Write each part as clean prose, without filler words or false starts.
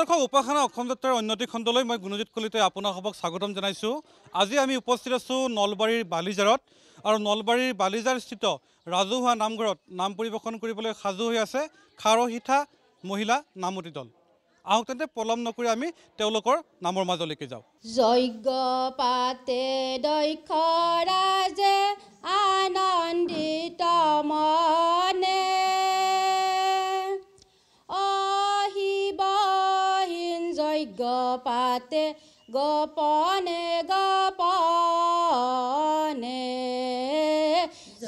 দৰ্শক উপাসনা অসম যাত্ৰাৰ উন্নতি খণ্ডলৈ মই গুণজিৎ কলিতাই আপোনালোকক স্বাগতম জনাইছোঁ। আজি আমি উপস্থিত আছোঁ নলবাৰীৰ বালিজাৰত আৰু নলবাৰীৰ বালিজাৰ স্থিত ৰাজহুৱা নামঘৰত নাম পৰিৱেশন কৰিবলৈ সাজু হৈ আছে খাৰহিঠা মহিলা নামতি দল। আহক তেন্তে পলম নকৰি আমি তেওঁলোকৰ নামৰ মাজলৈকে যাওঁ। যজ্ঞ পাতে দক্ষ ৰাজে আনন্দিত মনে যজ্ঞ পাতে গোপনে গোপনে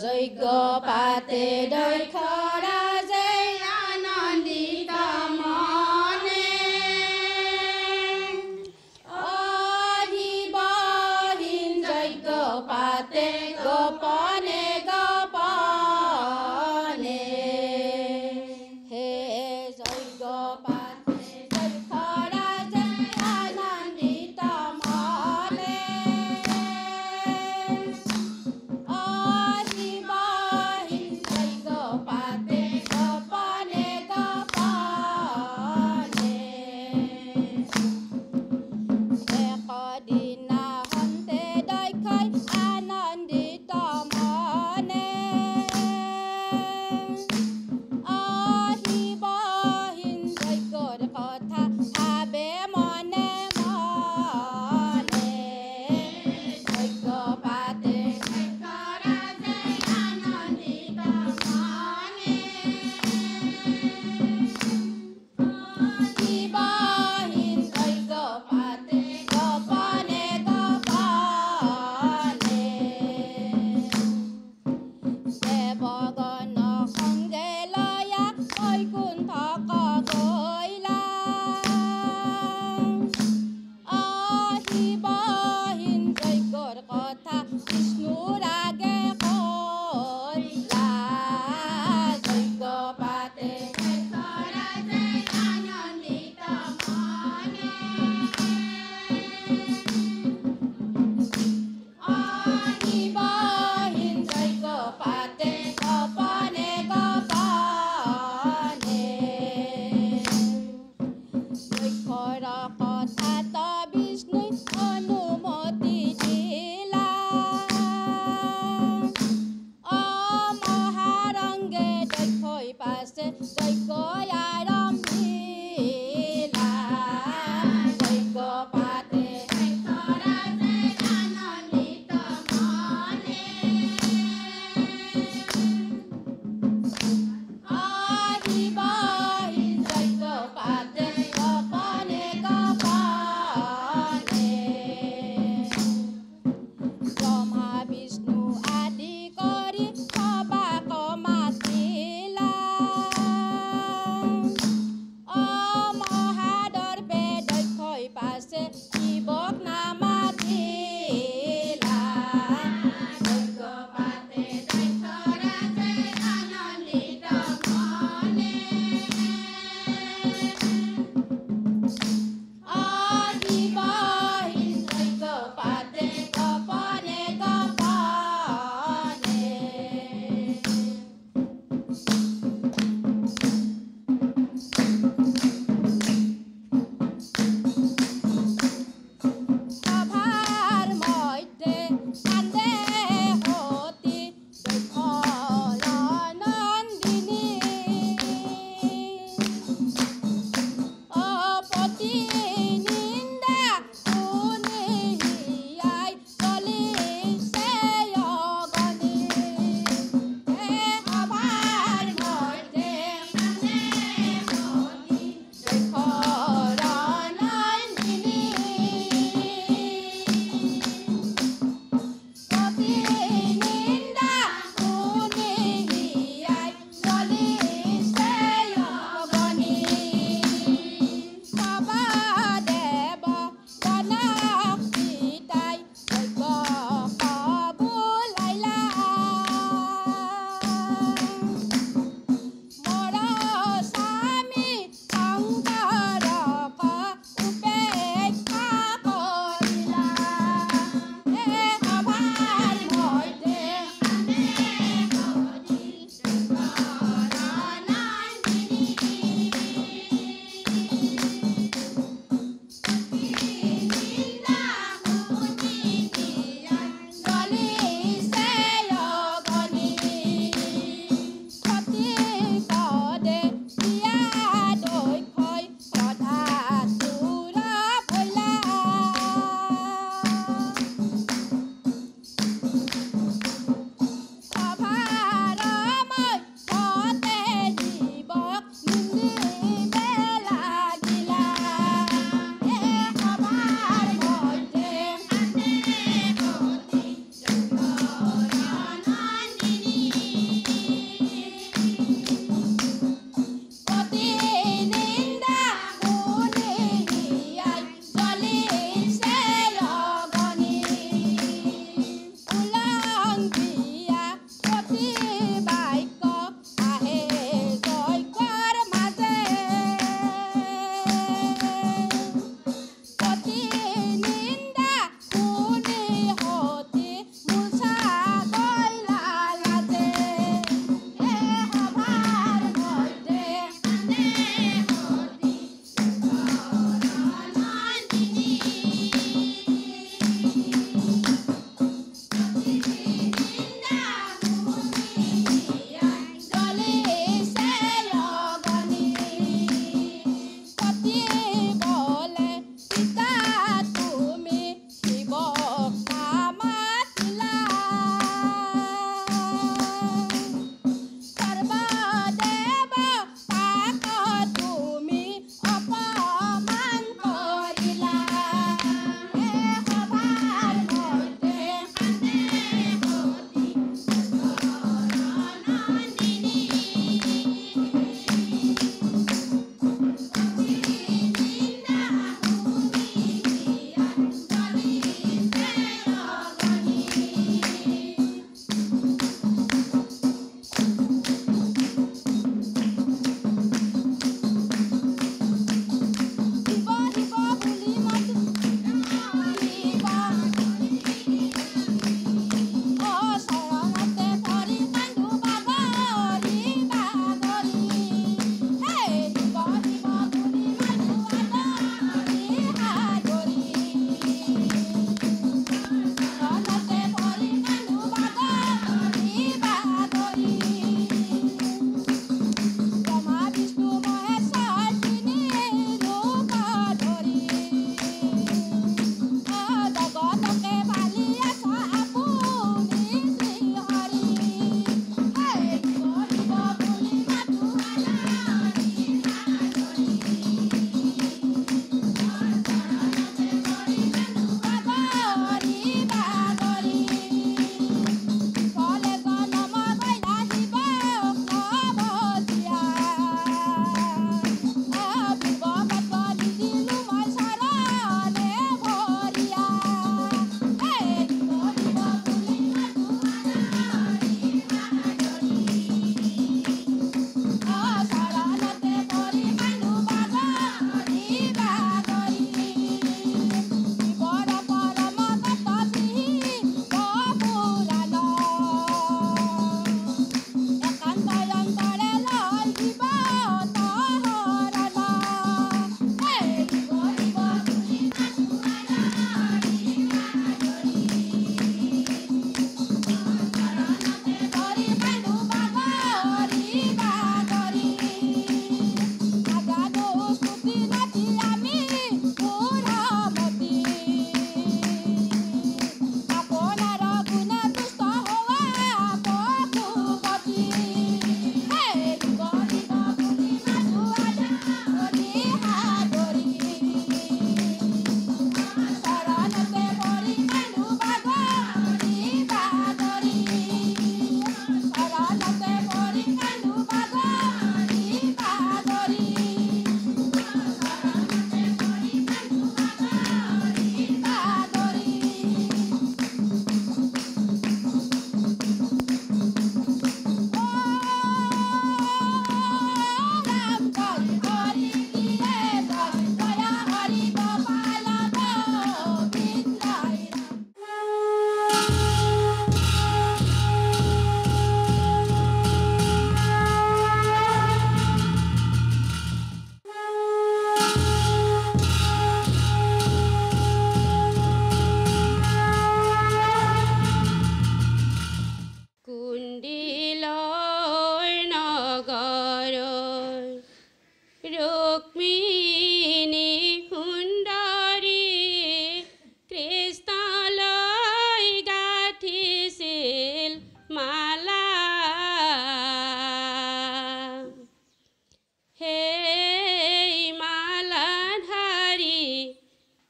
যজ্ঞ পাতে দক্ষ ৰাজে আনন্দিত মনে যজ্ঞ পাতে গোপনে গোপনে হে যজ্ঞ পাতে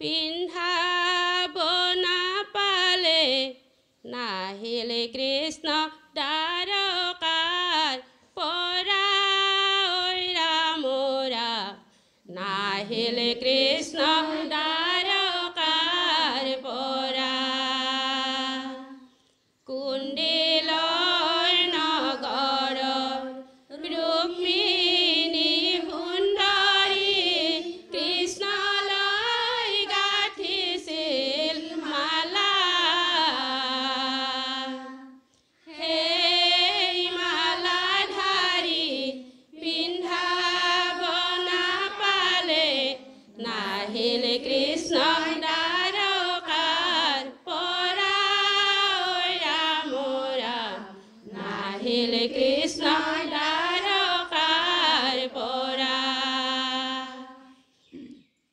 পিন্ধাব নাপালে নাহিলে কৃষ্ণ দ্বাৰকাৰ পৰা ঐ ৰাম ৰাম নাহিলে কৃষ্ণ দ্বাৰকাৰ পৰা কুণ্ডিলৰ নগৰৰ ৰুক্মিণী সুন্দৰী কৃষ্ণলৈ গাঁঠিছিল মালা সেই মালাধাৰী পিন্ধাব নাপালে নাহিল কৃষ্ণ দ্বাৰকাৰ পৰা ঐ ৰাম ৰাম নাহিল কৃষ্ণ দ্বাৰকাৰ পৰা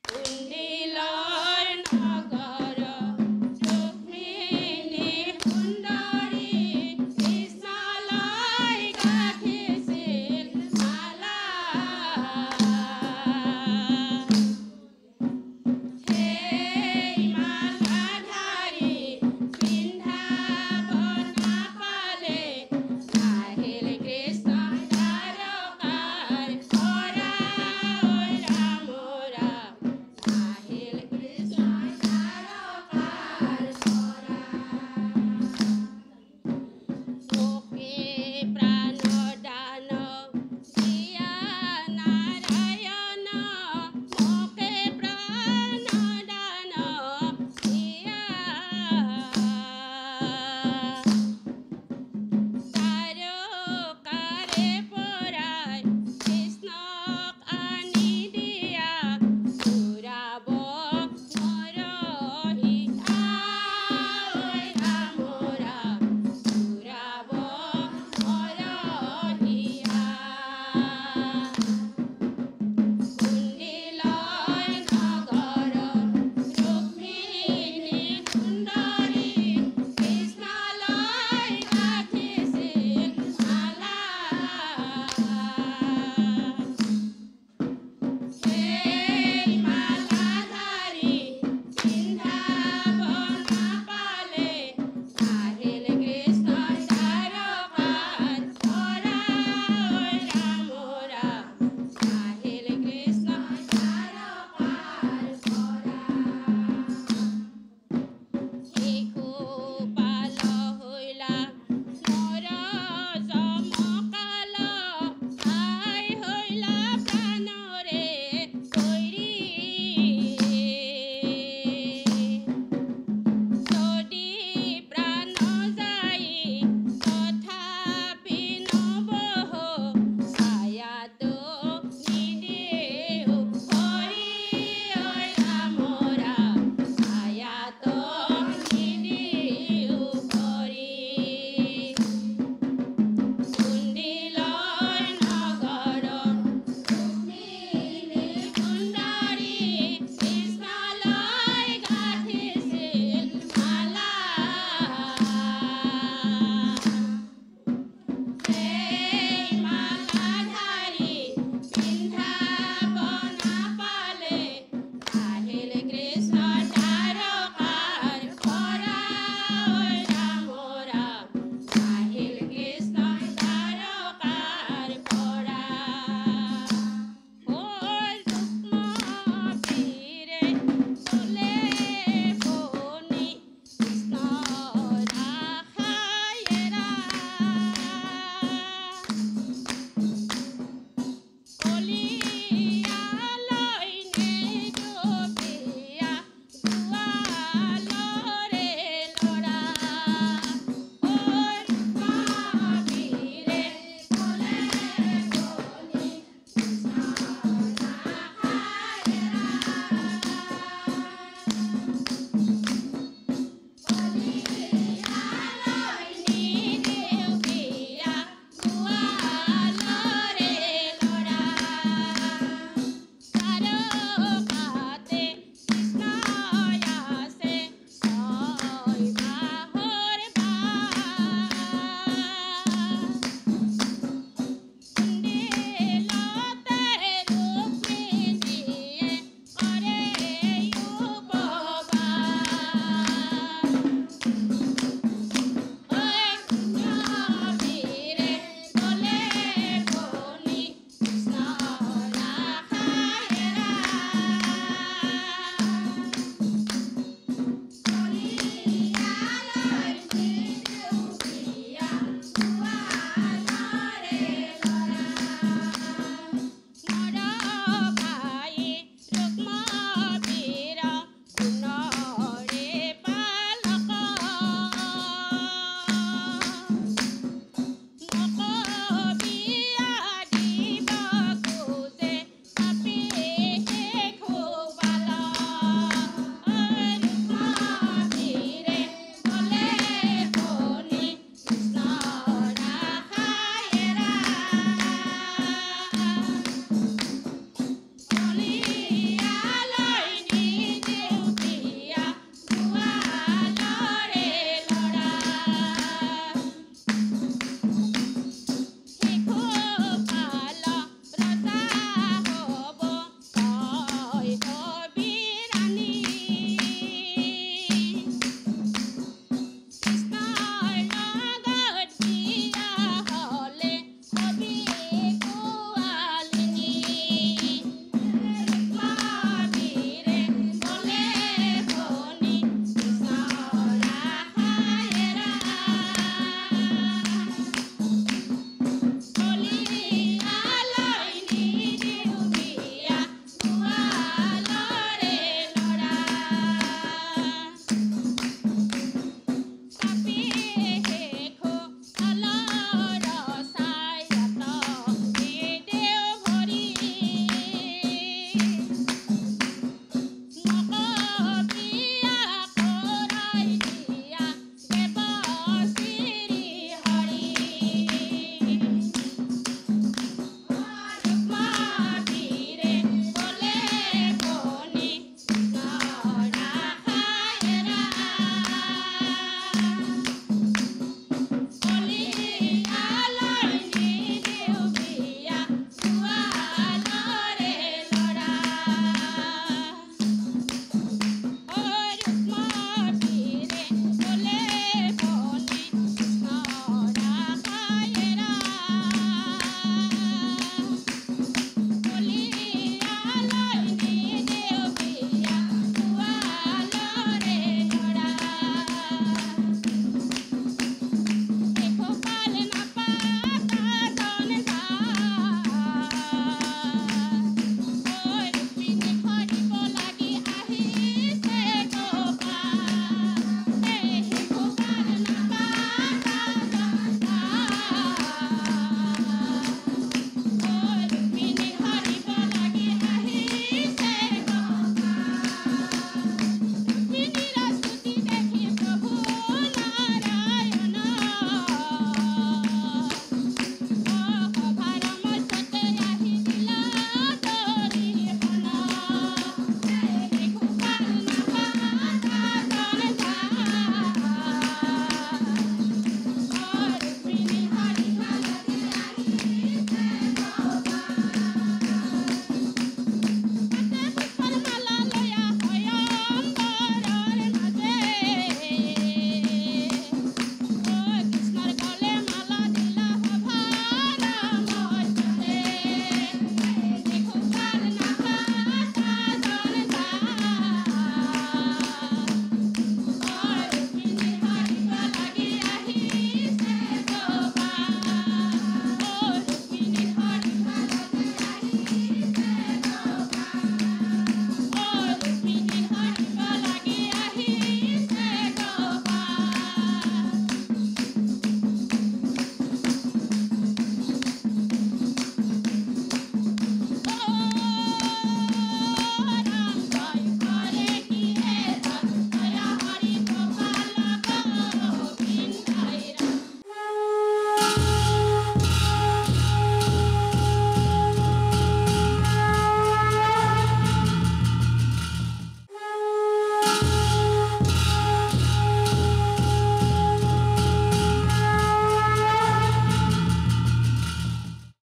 কুণ্ডিলৰ নগৰ ৰুক্মিণী সুন্দৰী কৃষ্ণলৈ গাঁঠিছিল মালা সেই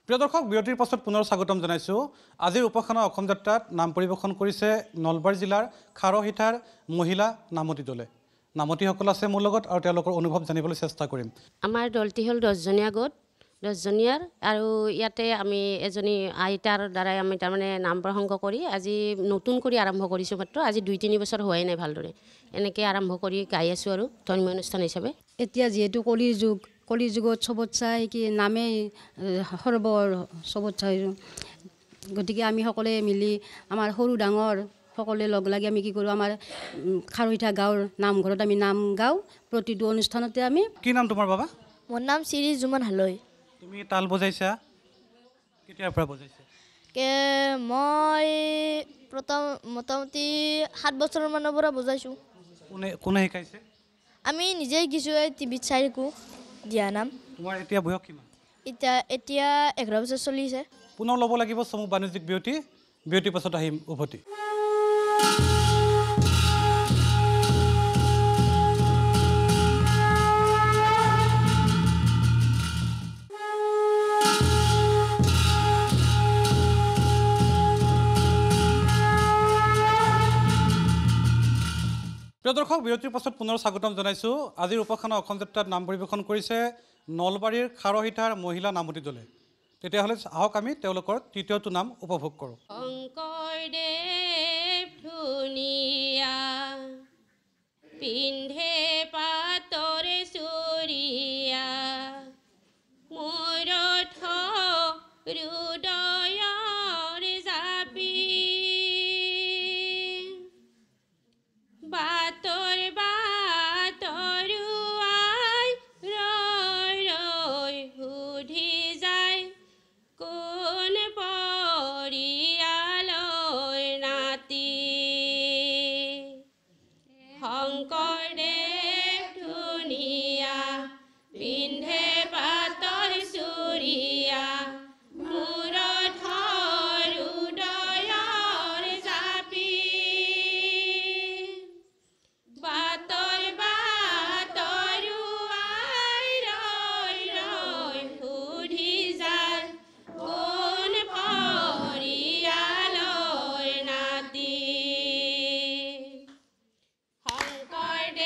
প্ৰিয় দৰ্শক বিৰতিৰ পাছত পুনৰ স্বাগতম জনাইছোঁ আজিৰ উপাসনা অসম যাত্ৰাত নাম পৰিৱেশন কৰিছে নলবাৰী জিলাৰ খাৰহিঠাৰ মহিলা নামতি দলে নামতিসকল আছে মোৰ লগত আৰু তেওঁলোকৰ অনুভৱ জানিবলৈ চেষ্টা কৰিম আমাৰ দলটি হ'ল 10জনীয়া গোট 10জনীয়াৰ আৰু ইয়াতে আমি এজনী আইতাৰ দ্বাৰাই আমি তাৰমানে নাম প্ৰসংগ কৰি আজি নতুন কৰি আৰম্ভ কৰিছোঁ মাত্ৰ আজি 2-3 বছৰ হোৱাই নাই ভালদৰে এনেকৈ আৰম্ভ কৰি গাই আছোঁ আৰু ধৰ্মীয় অনুষ্ঠান হিচাপে এতিয়া যিহেতু কলিৰ যুগত চবত চাই কি নামেই চবত চাই গতিকে আমি সকলোৱে মিলি আমাৰ সৰু ডাঙৰ সকলোৱে লগ লাগি আমি কি কৰোঁ আমাৰ খাৰহিঠা গাঁৱৰ নামঘৰত আমি নাম গাওঁ প্ৰতিটো অনুষ্ঠানতে আমি কি নাম তোমাৰ বাবা মোৰ নাম শ্ৰী জুমন হালৈ তুমি তাল বজাইছা কেতিয়াৰ পৰা বজাইছা মই মোটামুটি 7 বছৰমানৰ পৰা বজাইছোঁ কোনে শিকাইছে আমি নিজেই শিকিছোঁ টিভিত চাই শিকোঁ দিয়া নাম তোমাৰ এতিয়া বয়স কিমান এতিয়া 11 বছৰ চলিছে পুনৰ ল'ব লাগিব চমু বাণিজ্যিক বিৰতিৰ পাছত আহিম উভতি প্ৰিয় দৰ্শক বিৰতিৰ পাছত পুনৰ স্বাগতম জনাইছোঁ আজিৰ উপাসনা অসম যাত্ৰাত নাম পৰিৱেশন কৰিছে নলবাৰীৰ খাৰহিঠাৰ মহিলা নামতি দলে তেতিয়াহ'লে আহক আমি তেওঁলোকৰ তৃতীয়টো নাম উপভোগ কৰোঁ শংকৰদেৱ ধুনীয়া পিন্ধে পাতৰে চুৰিয়া মূৰত হৃদয়ৰ জাপি বাতৰ বাতৰুৱাই ৰৈ ৰৈ সুধি যায় কোন পৰিয়ালৰ নাতি শংকৰদেৱ ধুনীয়া পিন্ধে পাতৰ চুৰিয়া মূৰত হৃদয়ৰ জাপি বাতৰ বাতৰুৱাই ৰৈ ৰৈ সুধি যায় কোন পৰিয়ালৰ নাতি শংকৰদেৱ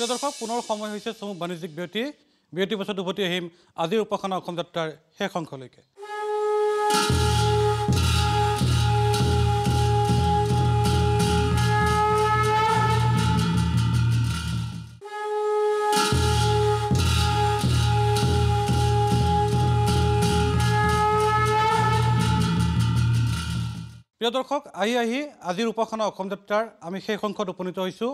প্ৰিয় দৰ্শক পুনৰ সময় হৈছে চমু বাণিজ্যিক বিৰতিৰ পাছত উভতি আহিম আজিৰ উপাসনা অসম যাত্ৰাৰ শেষ অংশলৈকে। প্ৰিয় দৰ্শক আহি আজিৰ উপাসনা অসম যাত্ৰাৰ আমি শেষ অংশত উপনীত হৈছোঁ।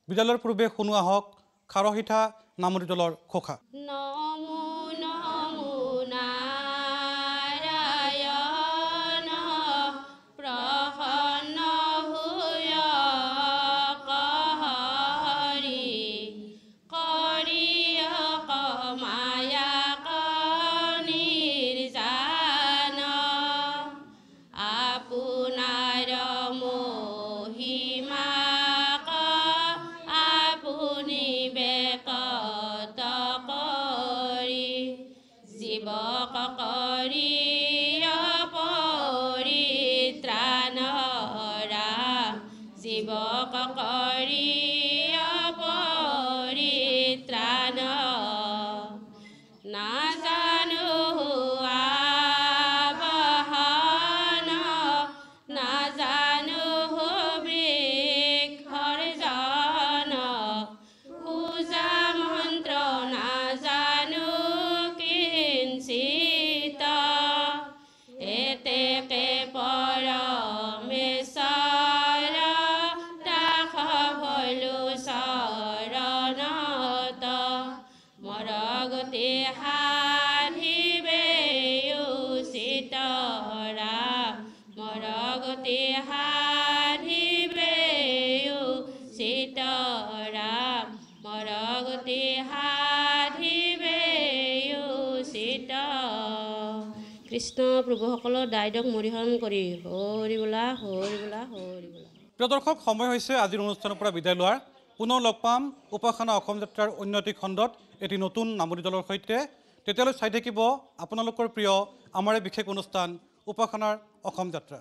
বিদ্যালয়ৰ পূৰ্বে শুনো আহক খাৰহিঠা নামতি দলৰ ঘোষা। নমো নমো নাৰায়ণ প্ৰসন্ন হৈ কহৰি কৰিয় কমায়া নিৰ্জান আপোনাৰ মহিমা আপুনি বেকত কৰি জীৱক কৰি পৰিত্ৰাণ জীৱক কৰি পৰিত্ৰাণ নাজানো আবাহন নাজানো বৃক্ষৰ জন পূজা মন্ত্ৰ নাজানো কিঞ্চিত এতেকে পৰমেশ্বৰ দাস ভলো চৰণত মৰ গতি সাধিবে উচিত মৰ গতি সাধিবে উচিত মৰ গতি সাধিবে উচিত। কৃষ্ণ প্ৰভুসকলৰ দায়দক মৰিহৰণ কৰি হৰি বোলা হৰি বোলা হৰি বোলা। প্ৰিয় দৰ্শক সময় হৈছে আজিৰ অনুষ্ঠানৰ পৰা বিদায় লোৱাৰ। পুনৰ লগ পাম উপাসনা অসম যাত্ৰাৰ অন্য এটি খণ্ডত এটি নতুন নামতি দলৰ সৈতে। তেতিয়ালৈ চাই থাকিব আপোনালোকৰ প্ৰিয় আমাৰ এই বিশেষ অনুষ্ঠান উপাসনাৰ অসম যাত্ৰা।